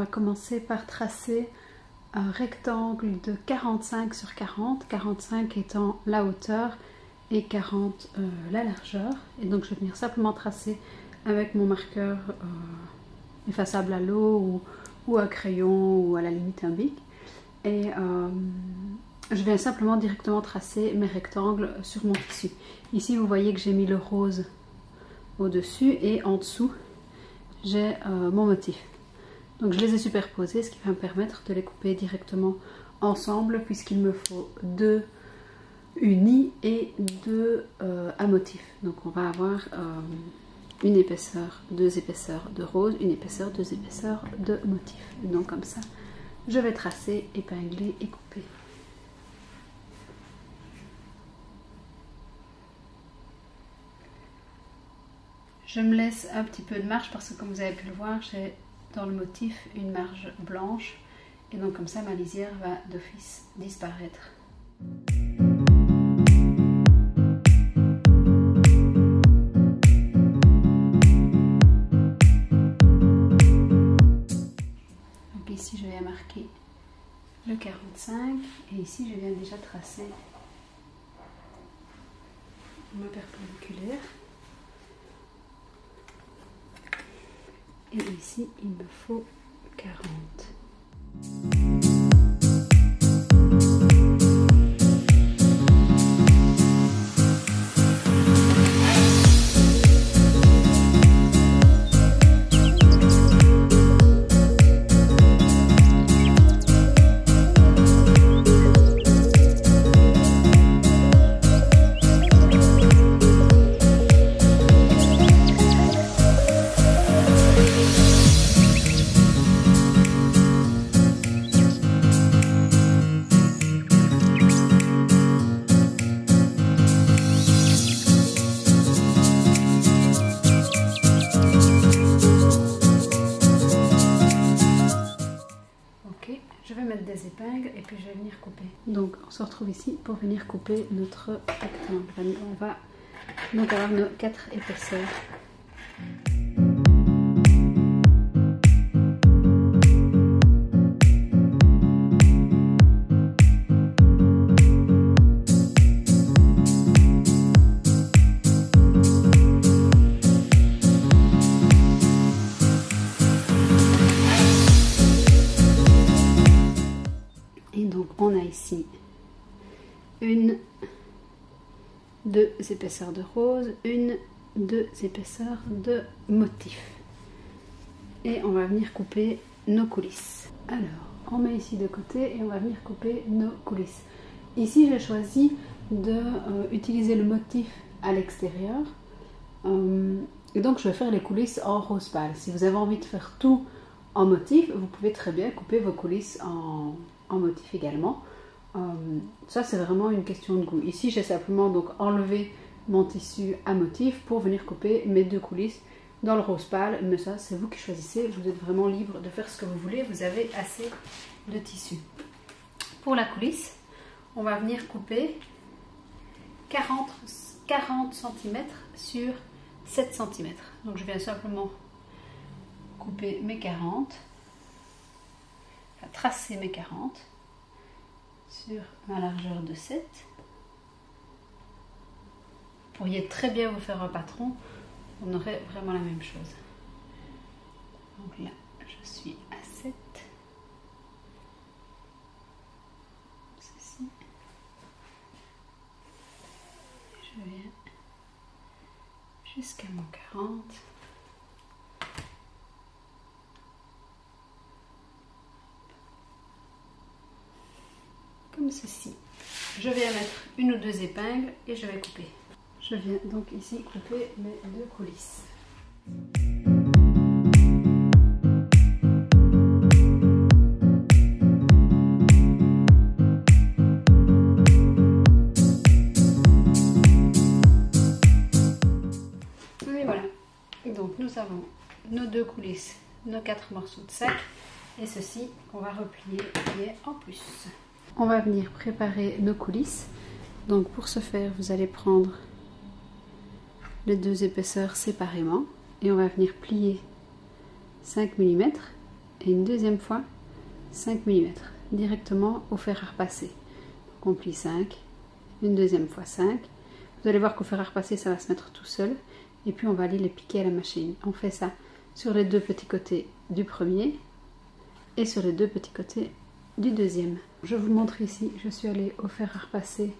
va commencer par tracer un rectangle de 45 sur 40, 45 étant la hauteur et 40 la largeur. Et donc je vais venir simplement tracer avec mon marqueur effaçable à l'eau ou un crayon ou à la limite un bic. Et je viens simplement directement tracer mes rectangles sur mon tissu. Ici vous voyez que j'ai mis le rose au-dessus et en dessous j'ai mon motif. Donc je les ai superposés, ce qui va me permettre de les couper directement ensemble puisqu'il me faut 2 unis et 2 à motif. Donc on va avoir une épaisseur, 2 épaisseurs de rose, une épaisseur, 2 épaisseurs de motif. Et donc comme ça, je vais tracer, épingler et couper. Je me laisse un petit peu de marge parce que comme vous avez pu le voir, j'ai dans le motif une marge blanche et donc comme ça ma lisière va d'office disparaître. Donc ici je viens marquer le 45 et ici je viens déjà tracer ma perpendiculaire. Et ici, il me faut 40. Des épingles et puis je vais venir couper. Donc on se retrouve ici pour venir couper notre rectangle. On va donc avoir nos 4 épaisseurs. On a ici 1, 2 épaisseurs de rose, 1, 2 épaisseurs de motif. Et on va venir couper nos coulisses. Alors, on met ici de côté et on va venir couper nos coulisses. Ici, j'ai choisi de utiliser le motif à l'extérieur. Et donc, je vais faire les coulisses en rose pâle. Si vous avez envie de faire tout en motif, vous pouvez très bien couper vos coulisses en motif également. Ça c'est vraiment une question de goût. Ici j'ai simplement donc enlevé mon tissu à motif pour venir couper mes 2 coulisses dans le rose pâle, mais ça c'est vous qui choisissez, vous êtes vraiment libre de faire ce que vous voulez, vous avez assez de tissu. Pour la coulisse, on va venir couper 40 cm sur 7 cm. Donc je viens simplement couper mes 40, tracer mes 40 sur ma largeur de 7. Vous pourriez très bien vous faire un patron, on aurait vraiment la même chose. Donc là, je suis à 7. Ceci. Je viens jusqu'à mon 40. Comme ceci. Je vais mettre 1 ou 2 épingles et je vais couper. Je viens donc ici couper mes 2 coulisses. Et voilà. Donc nous avons nos 2 coulisses, nos 4 morceaux de sac et ceci qu'on va replier en plus. On va venir préparer nos coulisses. Donc pour ce faire, vous allez prendre les 2 épaisseurs séparément et on va venir plier 5 mm et une deuxième fois 5 mm directement au fer à repasser. Donc on plie 5, une deuxième fois 5. Vous allez voir qu'au fer à repasser ça va se mettre tout seul et puis on va aller les piquer à la machine. On fait ça sur les deux petits côtés du premier et sur les deux petits côtés du deuxième. Je vous montre ici, je suis allée au fer à repasser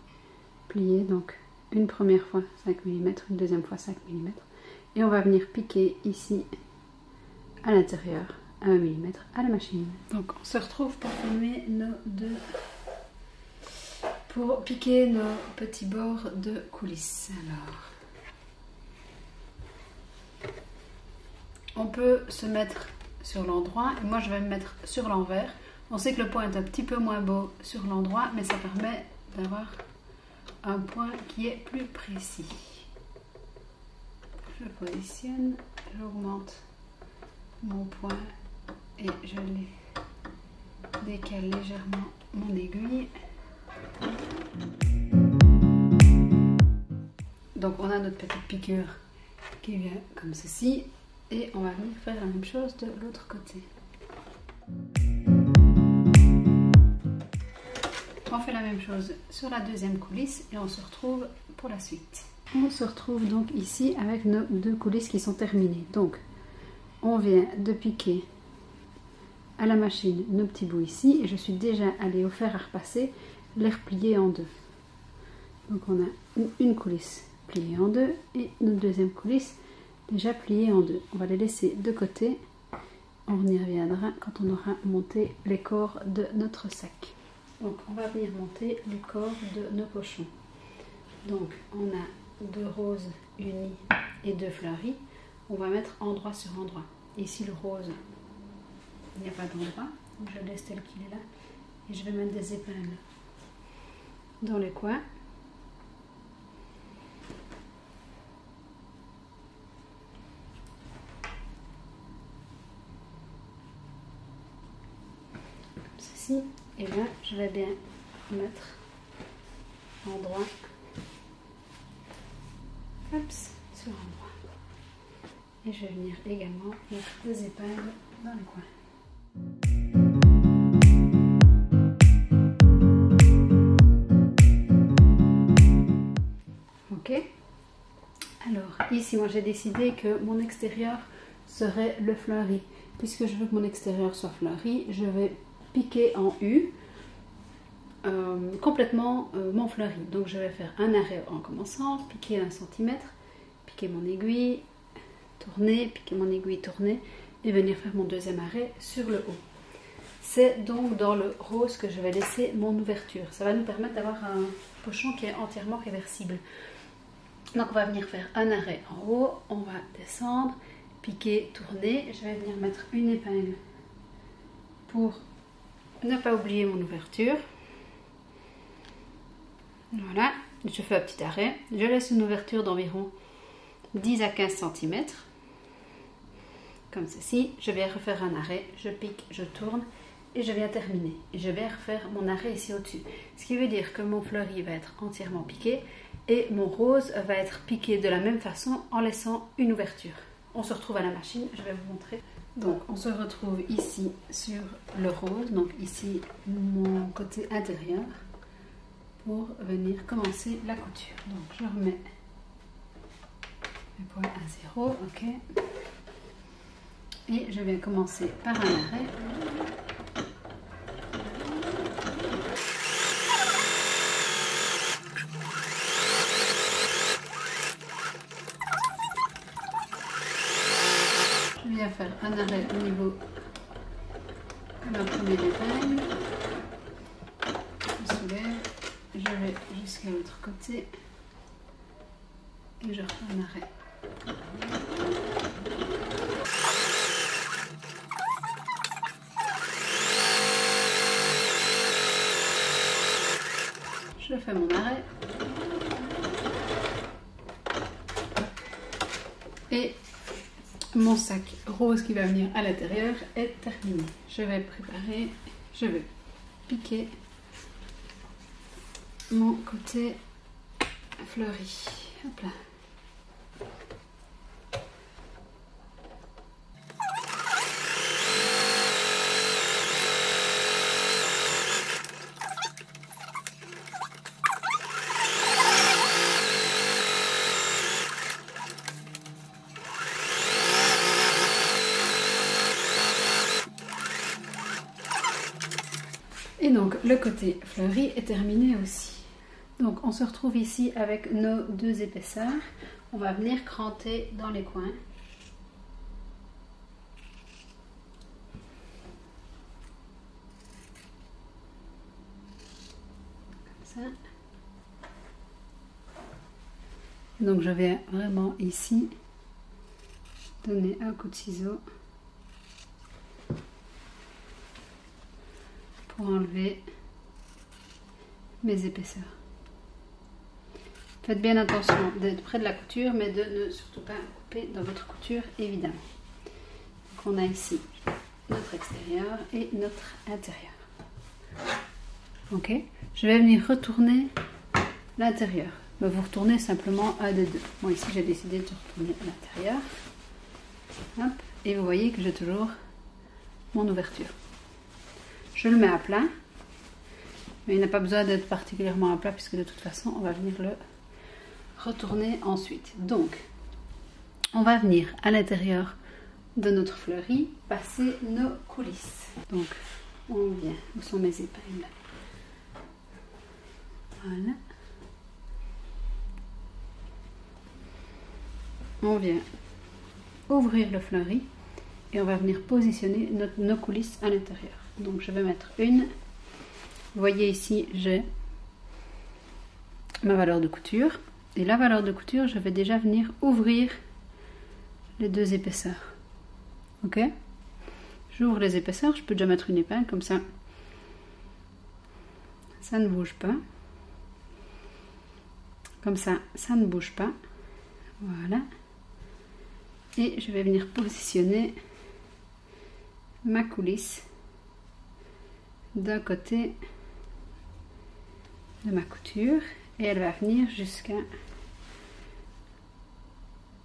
plié, donc une première fois 5 mm, une deuxième fois 5 mm et on va venir piquer ici à l'intérieur à 1 mm à la machine. Donc on se retrouve pour filmer pour piquer nos petits bords de coulisses. Alors, on peut se mettre sur l'endroit et moi je vais me mettre sur l'envers. On sait que le point est un petit peu moins beau sur l'endroit, mais ça permet d'avoir un point qui est plus précis. Je positionne, j'augmente mon point et je décale légèrement mon aiguille. Donc on a notre petite piqûre qui vient comme ceci et on va venir faire la même chose de l'autre côté. On fait la même chose sur la deuxième coulisse et on se retrouve pour la suite. On se retrouve donc ici avec nos deux coulisses qui sont terminées. Donc on vient de piquer à la machine nos petits bouts ici et je suis déjà allée au fer à repasser, les replier en deux. Donc on a une coulisse pliée en deux et notre deuxième coulisse déjà pliée en deux. On va les laisser de côté, on y reviendra quand on aura monté les corps de notre sac. Donc on va venir monter les corps de nos pochons. Donc on a 2 roses unies et 2 fleuries. On va mettre endroit sur endroit. Ici le rose, il n'y a pas d'endroit, je laisse tel qu'il est là et je vais mettre des épingles dans les coins. Comme ceci. Et là je vais bien mettre endroit sur endroit. Et je vais venir également mettre des épingles dans les coins. Ok. Alors ici moi j'ai décidé que mon extérieur serait le fleuri. Puisque je veux que mon extérieur soit fleuri, je vais piquer en U complètement mon fleuri. Donc je vais faire un arrêt en commençant, piquer 1 cm, piquer mon aiguille, tourner, piquer mon aiguille, tourner et venir faire mon deuxième arrêt sur le haut. C'est donc dans le rose que je vais laisser mon ouverture. Ça va nous permettre d'avoir un pochon qui est entièrement réversible. Donc on va venir faire un arrêt en haut, on va descendre, piquer, tourner. Je vais venir mettre une épingle pour ne pas oublier mon ouverture. Voilà, je fais un petit arrêt. Je laisse une ouverture d'environ 10 à 15 cm. Comme ceci. Je vais refaire un arrêt, je pique, je tourne et je viens terminer. Et je vais refaire mon arrêt ici au-dessus. Ce qui veut dire que mon fleuri va être entièrement piqué et mon rose va être piqué de la même façon en laissant une ouverture. On se retrouve à la machine, je vais vous montrer. Donc on se retrouve ici sur le rose, donc ici mon côté intérieur, pour venir commencer la couture. Donc je remets mes points à 0, ok. Et je vais commencer par un arrêt. Je viens faire un arrêt au niveau de la première épingle. Je soulève, je vais jusqu'à l'autre côté et je refais un arrêt. Je fais mon arrêt et mon sac rose qui va venir à l'intérieur est terminé. Je vais préparer, je vais piquer mon côté fleuri. Hop là. Et donc le côté fleuri est terminé aussi. Donc on se retrouve ici avec nos 2 épaisseurs. On va venir cranter dans les coins. Comme ça. Donc je vais vraiment ici donner un coup de ciseau pour enlever mes épaisseurs. Faites bien attention d'être près de la couture, mais de ne surtout pas couper dans votre couture, évidemment. Donc on a ici notre extérieur et notre intérieur. Ok, je vais venir retourner l'intérieur. Mais vous retournez simplement un des deux. Moi ici j'ai décidé de retourner à l'intérieur. Hop, et vous voyez que j'ai toujours mon ouverture. Je le mets à plat, mais il n'a pas besoin d'être particulièrement à plat puisque de toute façon on va venir le retourner ensuite. Donc on va venir à l'intérieur de notre fleuri passer nos coulisses. Donc on vient, où sont mes épingles? Voilà. On vient ouvrir le fleuri et on va venir positionner nos coulisses à l'intérieur. Donc je vais mettre une. Vous voyez ici j'ai ma valeur de couture. Et la valeur de couture, je vais déjà venir ouvrir les 2 épaisseurs. Ok? J'ouvre les épaisseurs, je peux déjà mettre une épingle comme ça. Ça ne bouge pas. Comme ça, ça ne bouge pas. Voilà. Et je vais venir positionner ma coulisse d'un côté de ma couture. Et elle va venir jusqu'à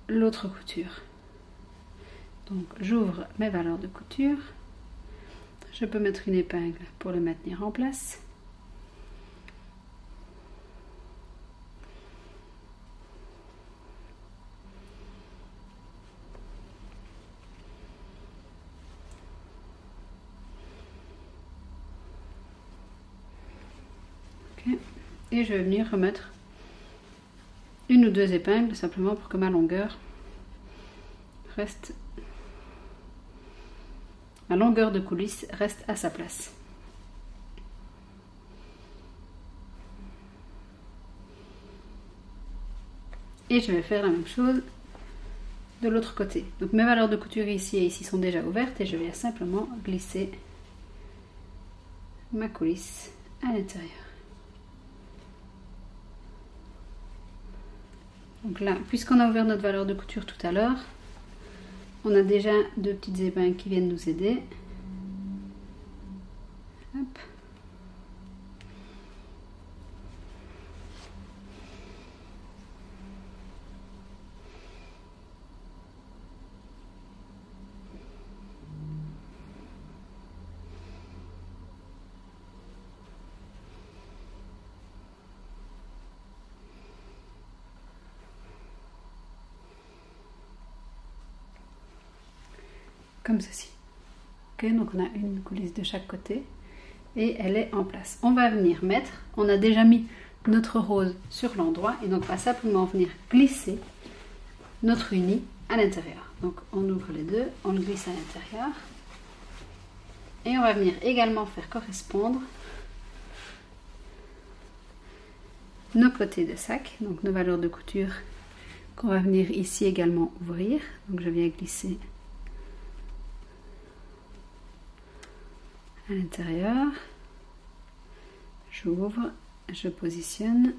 l'autre couture. Donc j'ouvre mes valeurs de couture. Je peux mettre une épingle pour le maintenir en place. Okay. Et je vais venir remettre 1 ou 2 épingles simplement pour que ma longueur reste, ma longueur de coulisse reste à sa place. Et je vais faire la même chose de l'autre côté. Donc mes valeurs de couture ici et ici sont déjà ouvertes et je vais simplement glisser ma coulisse à l'intérieur. Donc là, puisqu'on a ouvert notre valeur de couture tout à l'heure, on a déjà 2 petites épingles qui viennent nous aider. Hop. Comme ceci. Ok, donc on a une coulisse de chaque côté et elle est en place. On va venir mettre, on a déjà mis notre rose sur l'endroit et donc on va simplement venir glisser notre uni à l'intérieur. Donc on ouvre les deux, on le glisse à l'intérieur et on va venir également faire correspondre nos côtés de sac, donc nos valeurs de couture qu'on va venir ici également ouvrir. Donc je viens glisser à l'intérieur, j'ouvre, je positionne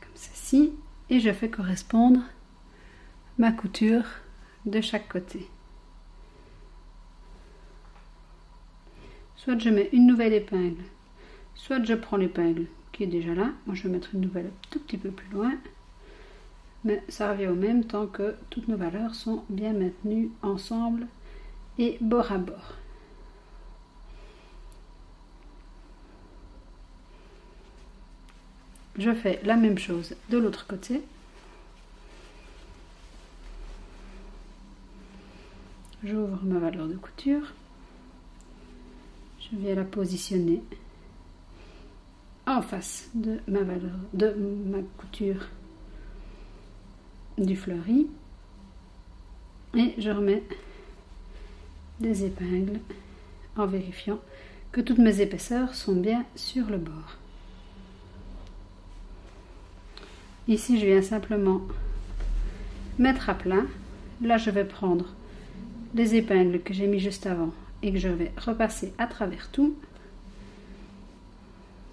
comme ceci et je fais correspondre ma couture de chaque côté. Soit je mets une nouvelle épingle, soit je prends l'épingle qui est déjà là. Moi je vais mettre une nouvelle un tout petit peu plus loin. Mais ça revient au même tant que toutes nos valeurs sont bien maintenues ensemble et bord à bord. Je fais la même chose de l'autre côté. j'ouvre ma valeur de couture, je viens la positionner en face de ma valeur de ma couture du fleuri et je remets des épingles en vérifiant que toutes mes épaisseurs sont bien sur le bord. Ici je viens simplement mettre à plat. Là je vais prendre les épingles que j'ai mis juste avant et que je vais repasser à travers tout.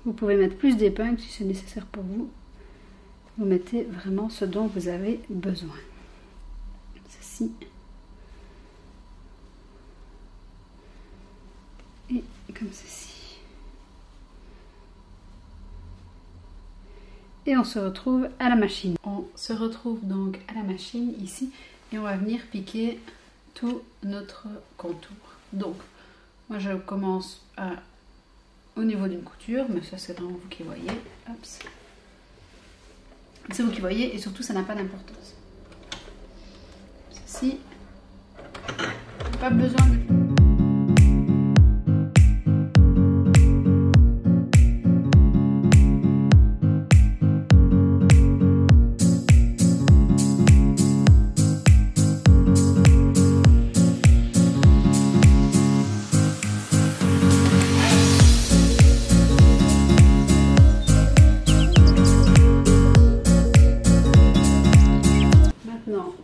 Vous pouvez mettre plus d'épingles si c'est nécessaire pour vous. Vous mettez vraiment ce dont vous avez besoin. Ceci. Et comme ceci. Et on se retrouve à la machine. On se retrouve donc à la machine ici et on va venir piquer tout notre contour. Donc, moi je commence au niveau d'une couture, mais ça c'est vraiment vous qui voyez. C'est vous qui voyez et surtout ça n'a pas d'importance. Ceci, pas besoin de...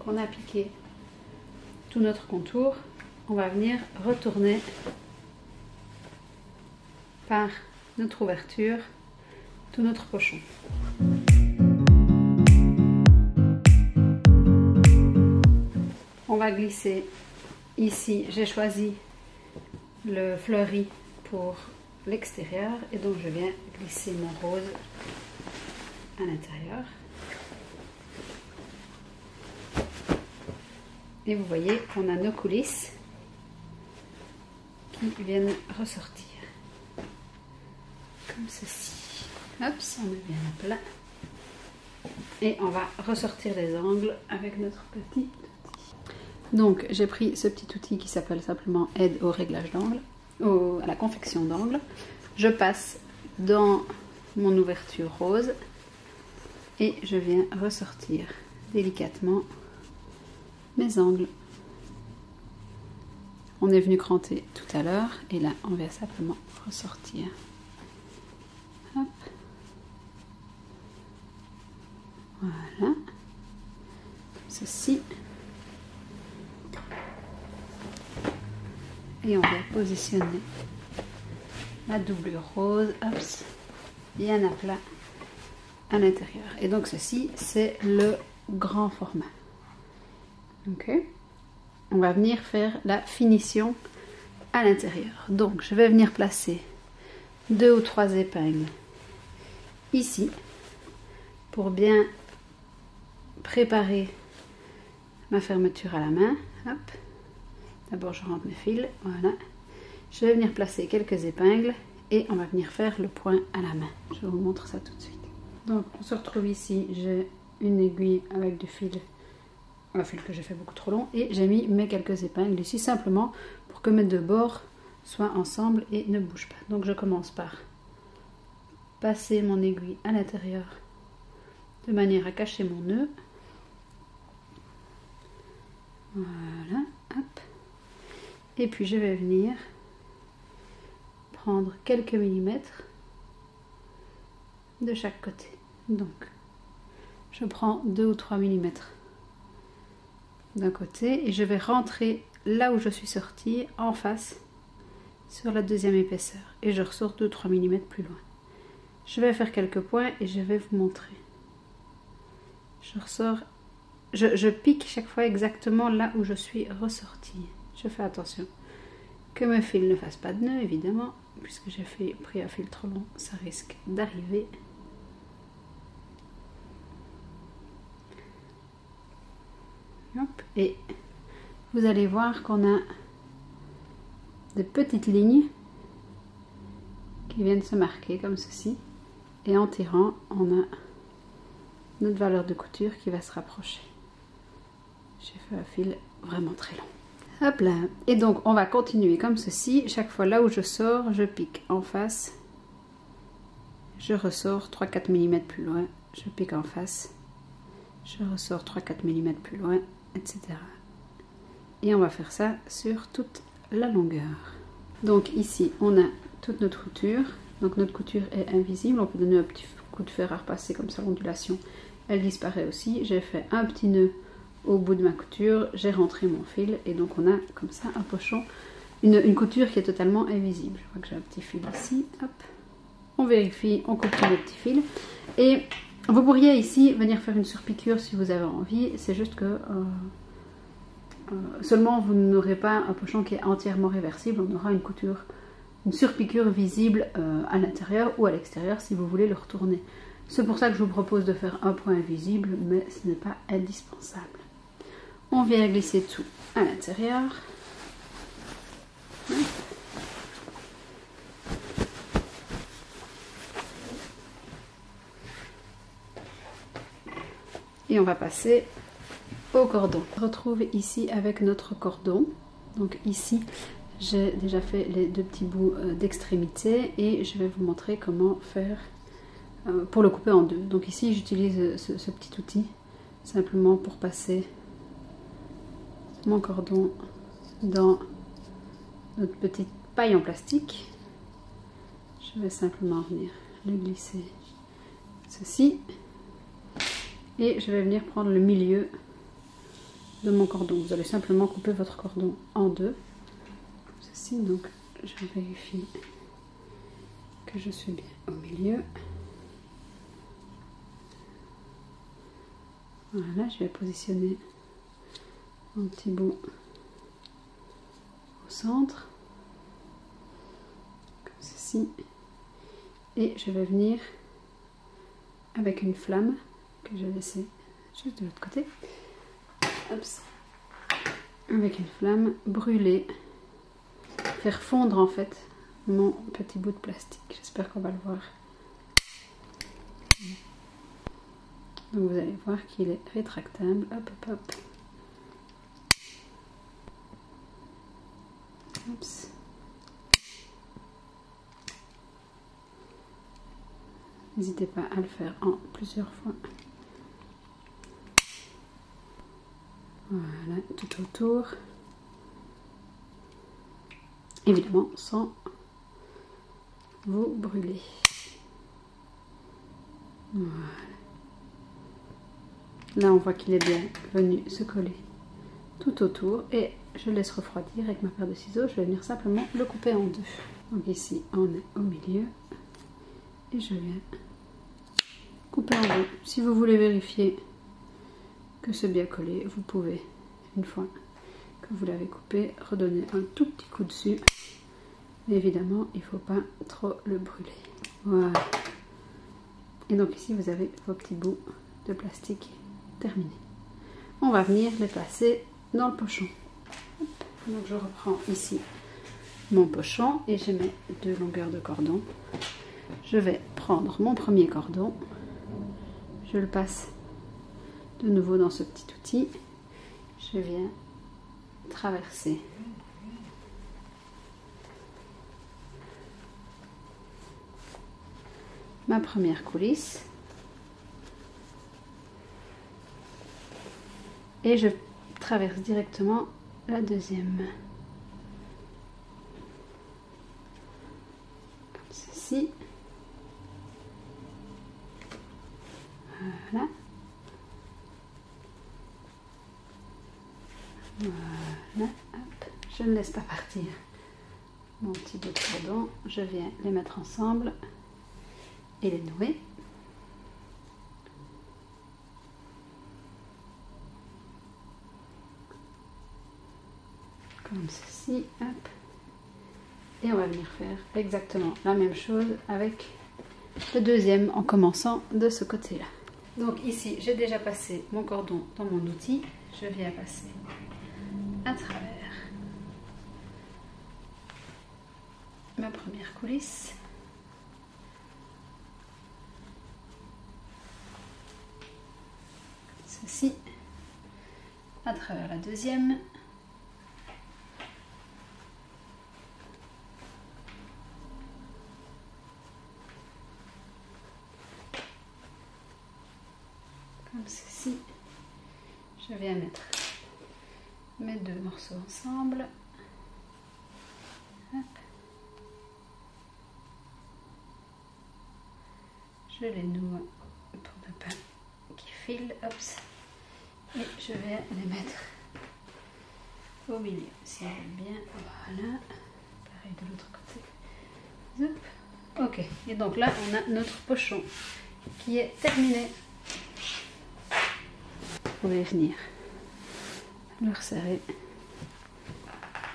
On a piqué tout notre contour, on va venir retourner par notre ouverture tout notre pochon. On va glisser ici, j'ai choisi le fleuri pour l'extérieur et donc je viens glisser mon rose à l'intérieur. Et vous voyez qu'on a nos coulisses qui viennent ressortir. Comme ceci. Hop, on met bien à plat. Et on va ressortir les angles avec notre petit outil. Donc j'ai pris ce petit outil qui s'appelle simplement aide au réglage d'angle, à la confection d'angle. Je passe dans mon ouverture rose et je viens ressortir délicatement mes angles. On est venu cranter tout à l'heure et là on vient simplement ressortir. Hop. Voilà. Comme ceci. Et on vient positionner la doublure rose, hop, bien à plat à l'intérieur. Et donc ceci c'est le grand format. Ok, on va venir faire la finition à l'intérieur. Donc je vais venir placer 2 ou 3 épingles ici pour bien préparer ma fermeture à la main. Hop, d'abord je rentre mes fils, voilà. Je vais venir placer quelques épingles et on va venir faire le point à la main. Je vous montre ça tout de suite. Donc on se retrouve ici, j'ai une aiguille avec du fil. Un fil que j'ai fait beaucoup trop long et j'ai mis mes quelques épingles ici simplement pour que mes deux bords soient ensemble et ne bougent pas. Donc je commence par passer mon aiguille à l'intérieur de manière à cacher mon nœud. Voilà, hop. Et puis je vais venir prendre quelques millimètres de chaque côté. Donc je prends 2 ou 3 millimètres d'un côté et je vais rentrer là où je suis sortie en face sur la deuxième épaisseur et je ressors 2-3 mm plus loin. Je vais faire quelques points et je vais vous montrer. Je ressors, je pique chaque fois exactement là où je suis ressortie. Je fais attention que mes fils ne fassent pas de nœud évidemment, puisque j'ai pris un fil trop long, ça risque d'arriver. Hop, et vous allez voir qu'on a des petites lignes qui viennent se marquer comme ceci, et en tirant on a notre valeur de couture qui va se rapprocher. J'ai fait un fil vraiment très long. Hop là. Et donc on va continuer comme ceci. Chaque fois là où je sors, je pique en face. Je ressors 3-4 mm plus loin. Je pique en face. Je ressors 3-4 mm plus loin, etc. Et on va faire ça sur toute la longueur. Donc ici on a toute notre couture. Donc notre couture est invisible. On peut donner un petit coup de fer à repasser comme ça, l'ondulation. Elle disparaît aussi. J'ai fait un petit nœud au bout de ma couture, j'ai rentré mon fil et donc on a comme ça un pochon, une couture qui est totalement invisible. Je vois que j'ai un petit fil ici, hop, on vérifie, on coupe tous les petits fils et vous pourriez ici venir faire une surpiqûre si vous avez envie, c'est juste que seulement vous n'aurez pas un pochon qui est entièrement réversible, on aura une couture, une surpiqûre visible à l'intérieur ou à l'extérieur si vous voulez le retourner. C'est pour ça que je vous propose de faire un point invisible, mais ce n'est pas indispensable. On vient glisser tout à l'intérieur. Et on va passer au cordon. On se retrouve ici avec notre cordon. Donc ici, j'ai déjà fait les deux petits bouts d'extrémité et je vais vous montrer comment faire pour le couper en deux. Donc ici, j'utilise ce petit outil simplement pour passer mon cordon dans notre petite paille en plastique. Je vais simplement venir le glisser ceci et je vais venir prendre le milieu de mon cordon. Vous allez simplement couper votre cordon en deux, ceci. Donc je vérifie que je suis bien au milieu. Voilà, je vais positionner un petit bout au centre, comme ceci, et je vais venir avec une flamme que j'ai laissée juste de l'autre côté, Oups. Avec une flamme brûler, faire fondre en fait mon petit bout de plastique. J'espère qu'on va le voir. Donc vous allez voir qu'il est rétractable. Hop, hop, hop. Oups. N'hésitez pas à le faire en plusieurs fois. Voilà, tout autour. Évidemment, sans vous brûler. Voilà. Là, on voit qu'il est bien venu se coller tout autour et je laisse refroidir avec ma paire de ciseaux. Je vais venir simplement le couper en deux. Donc ici, on est au milieu et je viens couper en deux. Si vous voulez vérifier que c'est bien collé, vous pouvez, une fois que vous l'avez coupé, redonner un tout petit coup dessus. Mais évidemment, il ne faut pas trop le brûler. Voilà. Et donc ici, vous avez vos petits bouts de plastique terminés. On va venir les placer dans le pochon. Donc je reprends ici mon pochon et je mets deux longueurs de cordon. Je vais prendre mon premier cordon. Je le passe de nouveau dans ce petit outil. Je viens traverser ma première coulisse et je traverse directement la deuxième, comme ceci. Voilà. Voilà, hop. Je ne laisse pas partir mon petit bout de cordon, je viens les mettre ensemble et les nouer. Comme ceci, hop. Et on va venir faire exactement la même chose avec le deuxième en commençant de ce côté-là. Donc ici, j'ai déjà passé mon cordon dans mon outil. Je viens passer à travers ma première coulisse. Ceci. À travers la deuxième. comme ceci. Je viens mettre mes deux morceaux ensemble. Hop. Je les noue pour ne pas qu'ils filent. Hop. Et je vais les mettre au milieu. Si elle est bien, voilà. Pareil de l'autre côté. Hop. Ok, et donc là on a notre pochon qui est terminé. Vous pouvez venir le resserrer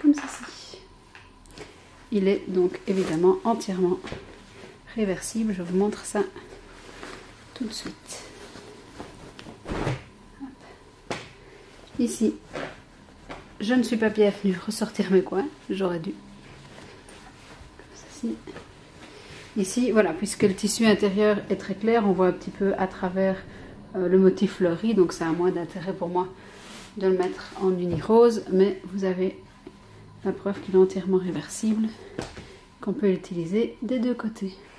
comme ceci. Il est donc évidemment entièrement réversible. Je vous montre ça tout de suite. Hop. Ici, je ne suis pas bien venue ressortir mes coins, j'aurais dû. Comme ceci. Ici, voilà, puisque le tissu intérieur est très clair, on voit un petit peu à travers le motif fleuri, donc ça a moins d'intérêt pour moi de le mettre en uni rose, mais vous avez la preuve qu'il est entièrement réversible, qu'on peut l'utiliser des deux côtés.